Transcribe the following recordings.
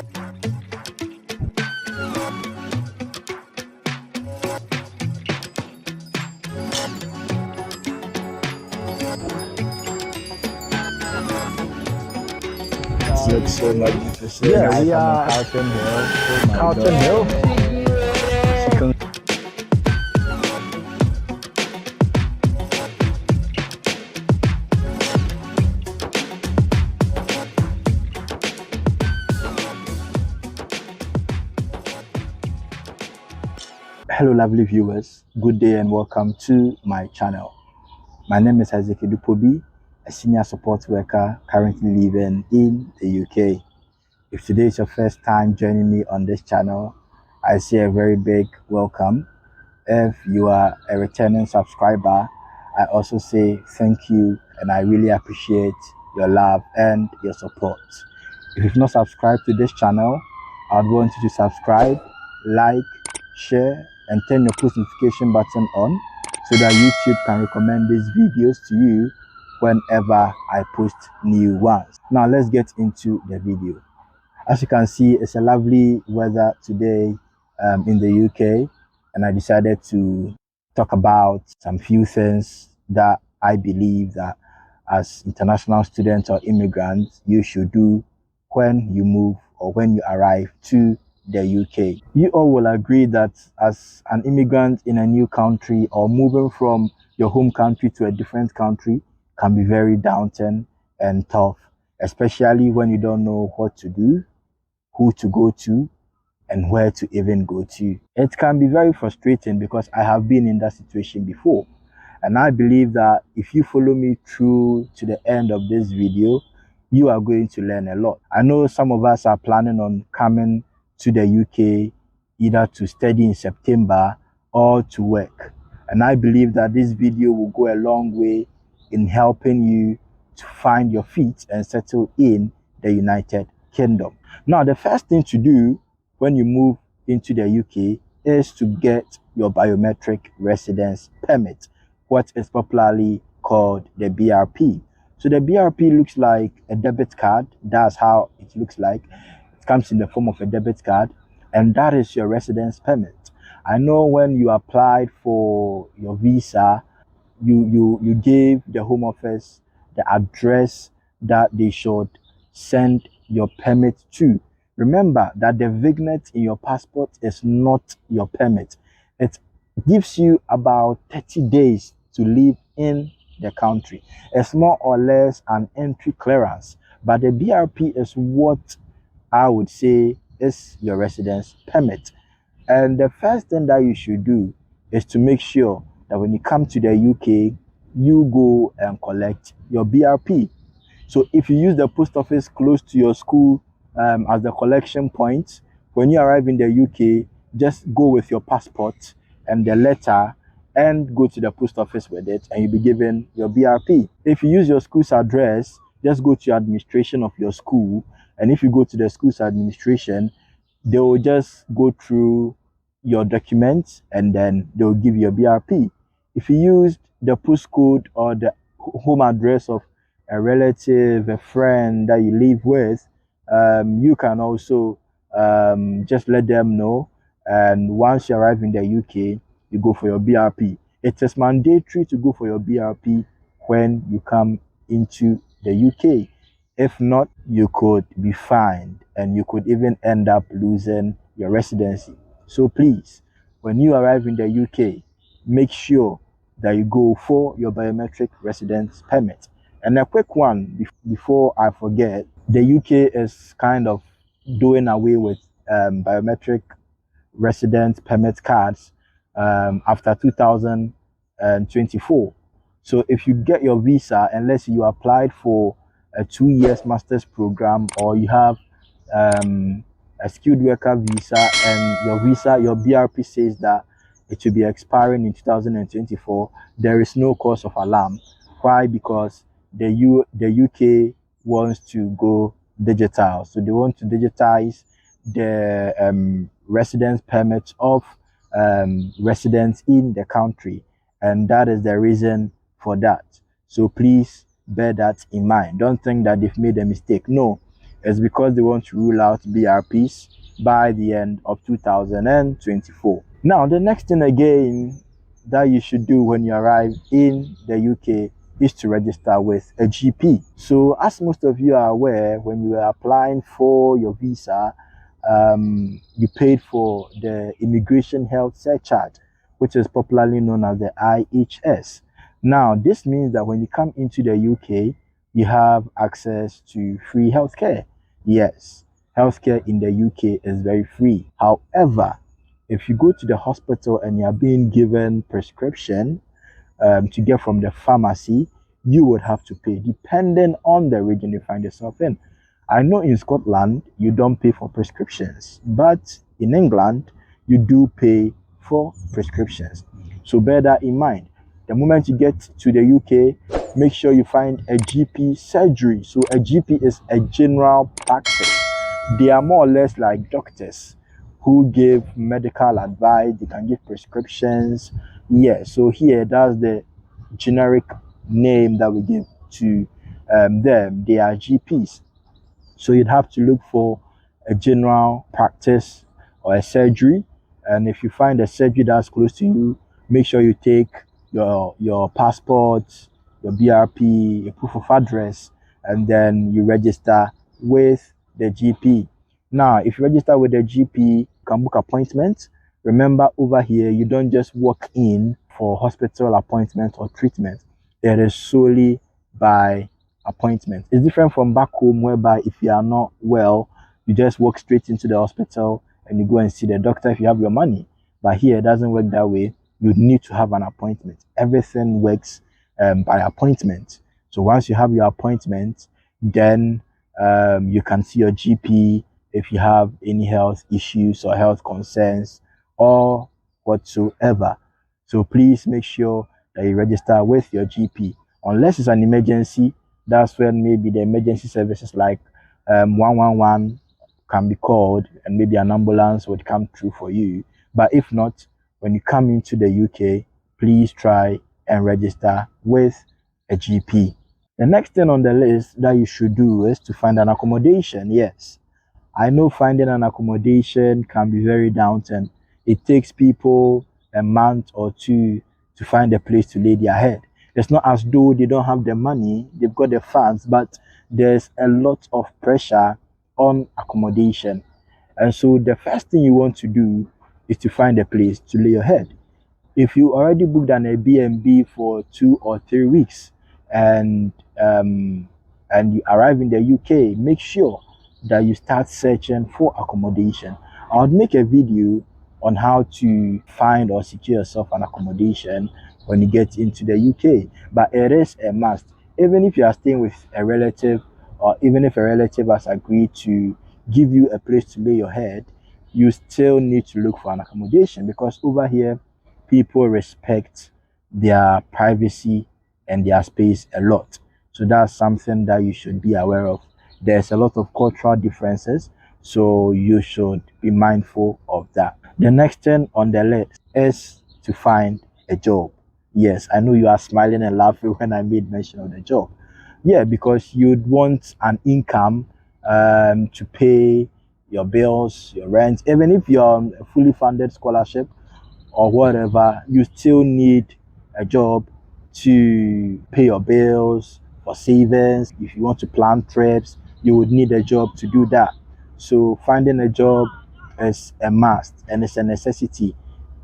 It looks so magnificent. Yeah, Right we on are Carlton Hill. Oh my Carlton God. Hill. She can- Hello, lovely viewers. Good day and welcome to my channel. My name is Isaac Edupobi, a senior support worker currently living in the UK. If today is your first time joining me on this channel, I say a very big welcome. If you are a returning subscriber, I also say thank you and I really appreciate your love and your support. If you've not subscribed to this channel, I'd want you to subscribe, like, share, and turn your post notification button on so that YouTube can recommend these videos to you whenever I post new ones. Now let's get into the video. As you can see, it's a lovely weather today in the UK, and I decided to talk about some few things that I believe that as international students or immigrants, you should do when you move or when you arrive to the UK. You all will agree that as an immigrant in a new country or moving from your home country to a different country can be very daunting and tough, especially when you don't know what to do, who to go to, and where to even go to. It can be very frustrating because I have been in that situation before. And I believe that if you follow me through to the end of this video, you are going to learn a lot. I know some of us are planning on coming to the UK either to study in September or to work. And I believe that this video will go a long way in helping you to find your feet and settle in the United Kingdom. Now, the first thing to do when you move into the UK is to get your biometric residence permit, what is popularly called the BRP. So the BRP looks like a debit card. That's how it looks like. It comes in the form of a debit card, and that is your residence permit. I know when you applied for your visa, you gave the home office the address that they should send your permit to. Remember that the vignette in your passport is not your permit. It gives you about 30 days to live in the country. It's more or less an entry clearance, but the BRP is what I would say is your residence permit. And the first thing that you should do is to make sure that when you come to the UK, you go and collect your BRP. So if you use the post office close to your school as the collection point, when you arrive in the UK, just go with your passport and the letter and go to the post office with it and you'll be given your BRP. If you use your school's address, just go to your administration of your school. And if you go to the school's administration, they will just go through your documents and then they will give you a BRP. If you used the postcode or the home address of a relative, a friend that you live with, you can also just let them know. And once you arrive in the UK, you go for your BRP. It is mandatory to go for your BRP when you come into the UK. If not, you could be fined and you could even end up losing your residency. So please, when you arrive in the UK, make sure that you go for your biometric residence permit. And a quick one before I forget, the UK is kind of doing away with biometric residence permit cards after 2024. So if you get your visa, unless you applied for a 2 year master's program or you have a skilled worker visa and your BRP says that it will be expiring in 2024, there is no cause of alarm. Why? Because the UK wants to go digital. So they want to digitize the residence permits of residents in the country. And that is the reason for that. So please bear that in mind. Don't think that they've made a mistake. No, It's because they want to rule out BRPs by the end of 2024. Now, the next thing again that you should do when you arrive in the UK is to register with a GP. So, as most of you are aware, when you were applying for your visa, you paid for the Immigration Health Surcharge, which is popularly known as the IHS. Now, this means that when you come into the UK, you have access to free healthcare. Yes, healthcare in the UK is very free. However, if you go to the hospital and you are being given prescription to get from the pharmacy, you would have to pay depending on the region you find yourself in. I know in Scotland you don't pay for prescriptions, but in England you do pay for prescriptions. So bear that in mind. The moment you get to the UK, make sure you find a GP surgery. So a GP is a general practice. They are more or less like doctors who give medical advice, they can give prescriptions. Yeah, so here that's the generic name that we give to them. They are GPs. So you'd have to look for a general practice or a surgery. And if you find a surgery that's close to you, make sure you take your passport, your BRP, your proof of address, and then you register with the GP. Now, if you register with the GP, you can book appointments. Remember, over here, you don't just walk in for hospital appointment or treatment. It is solely by appointment. It's different from back home, whereby if you are not well, you just walk straight into the hospital and you go and see the doctor if you have your money. But here, it doesn't work that way. You need to have an appointment. Everything works by appointment. So once you have your appointment, then you can see your GP if you have any health issues or health concerns or whatsoever. So please make sure that you register with your GP. Unless it's an emergency, that's when maybe the emergency services like 111 can be called and maybe an ambulance would come through for you. But if not, when you come into the UK, please try and register with a GP. The next thing on the list that you should do is to find an accommodation. Yes, I know finding an accommodation can be very daunting. It takes people a month or two to find a place to lay their head. It's not as though they don't have the money, they've got the funds, but there's a lot of pressure on accommodation. And so the first thing you want to do is to find a place to lay your head. If you already booked an Airbnb for 2 or 3 weeks and you arrive in the UK, make sure that you start searching for accommodation. I'll make a video on how to find or secure yourself an accommodation when you get into the UK. But it is a must. Even if you are staying with a relative, or even if a relative has agreed to give you a place to lay your head, you still need to look for an accommodation, because over here people respect their privacy and their space a lot. So that's something that you should be aware of. There's a lot of cultural differences, so you should be mindful of that. The next thing on the list is to find a job. Yes, I know you are smiling and laughing when I made mention of the job. Yeah, because you'd want an income to pay your bills, your rent. Even if you're on a fully funded scholarship or whatever, you still need a job to pay your bills, for savings. If you want to plan trips, you would need a job to do that. So finding a job is a must and it's a necessity.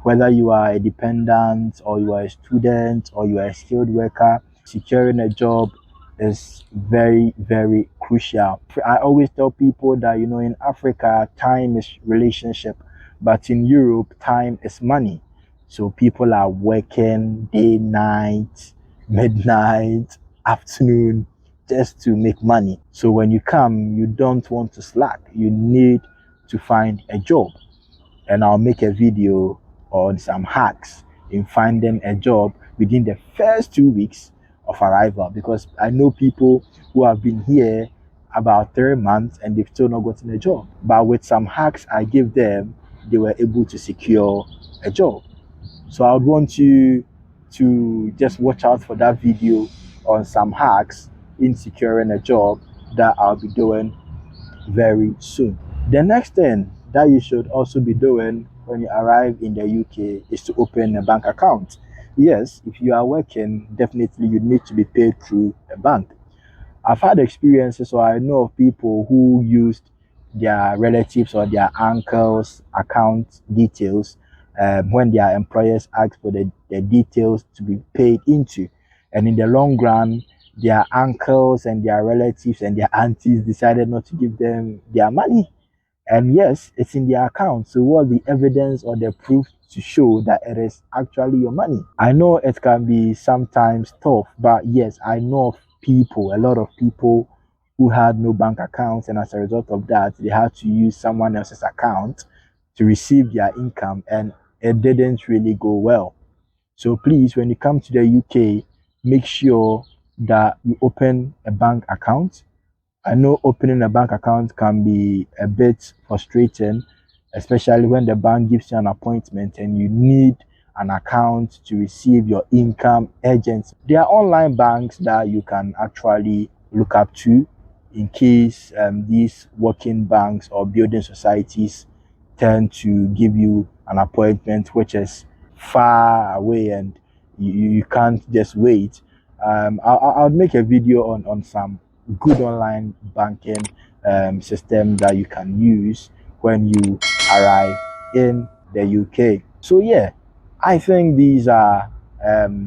Whether you are a dependent or you are a student or you are a skilled worker, securing a job is very, very crucial. I always tell people that, in Africa, time is relationship, but in Europe, time is money. So people are working day, night, midnight, afternoon, just to make money. So when you come, you don't want to slack. You need to find a job. And I'll make a video on some hacks in finding a job within the first 2 weeks of arrival, because I know people who have been here about 3 months and they've still not gotten a job. But with some hacks I give them, they were able to secure a job. So I would want you to just watch out for that video on some hacks in securing a job that I'll be doing very soon. The next thing that you should also be doing when you arrive in the UK is to open a bank account. Yes, if you are working, definitely you need to be paid through a bank. I've had experiences, or I know of people who used their relatives or their uncles' account details when their employers asked for the details to be paid into. And in the long run, their uncles and their relatives and their aunties decided not to give them their money. And yes, it's in their account. So, what's the evidence or the proof to show that it is actually your money? I know it can be sometimes tough, but yes, I know of people, a lot of people who had no bank accounts, and as a result of that, they had to use someone else's account to receive their income, and it didn't really go well. So, please, when you come to the UK, make sure that you open a bank account. I know opening a bank account can be a bit frustrating, especially when the bank gives you an appointment and you need an account to receive your income urgently. There are online banks that you can actually look up to in case these working banks or building societies tend to give you an appointment which is far away and you can't just wait. I'll make a video on some good online banking system that you can use when you arrive in the UK. So yeah, I think these are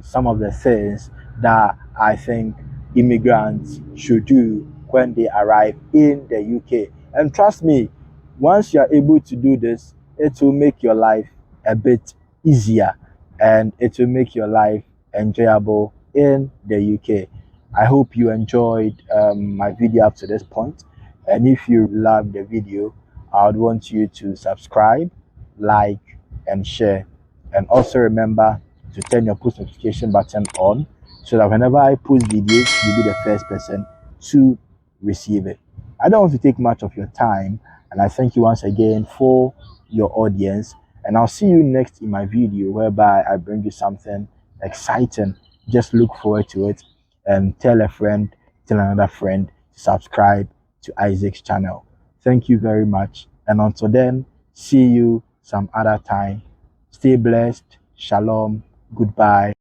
some of the things that I think immigrants should do when they arrive in the UK. And trust me, once you are able to do this, it will make your life a bit easier and it will make your life enjoyable in the UK. I hope you enjoyed my video up to this point. And if you loved the video, I would want you to subscribe, like, and share. And also remember to turn your post notification button on so that whenever I post videos, you'll be the first person to receive it. I don't want to take much of your time, and I thank you once again for your audience. And I'll see you next in my video whereby I bring you something exciting. Just look forward to it and tell a friend, tell another friend to subscribe to Isaac's channel. Thank you very much. And until then, see you some other time. Stay blessed. Shalom. Goodbye.